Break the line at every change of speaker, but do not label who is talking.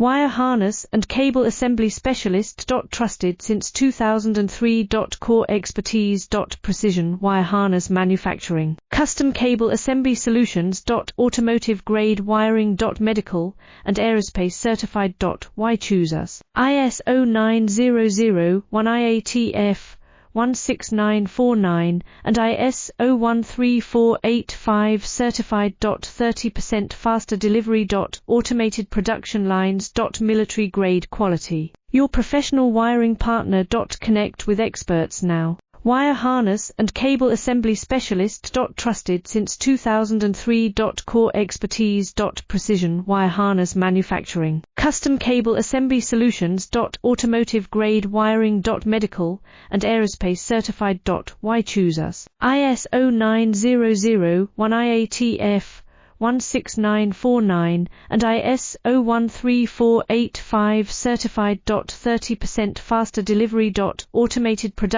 Wire harness and cable assembly specialist. Trusted since 2003. Core expertise. Precision wire harness manufacturing. Custom cable assembly solutions. Automotive grade wiring. Medical and aerospace certified. Why choose us? ISO 9001-IATF16949 and ISO 13485 certified. 30% faster delivery. Automated production lines. Military grade quality. Your professional wiring partner. Connect with experts now. Wire harness and cable assembly specialist. Trusted since 2003. Core expertise. Precision wire harness manufacturing. Custom cable assembly solutions. Automotive grade wiring. Medical and aerospace certified. Why choose us? ISO 9001-IATF16949 and ISO 13485 certified. 30% faster delivery. Automated production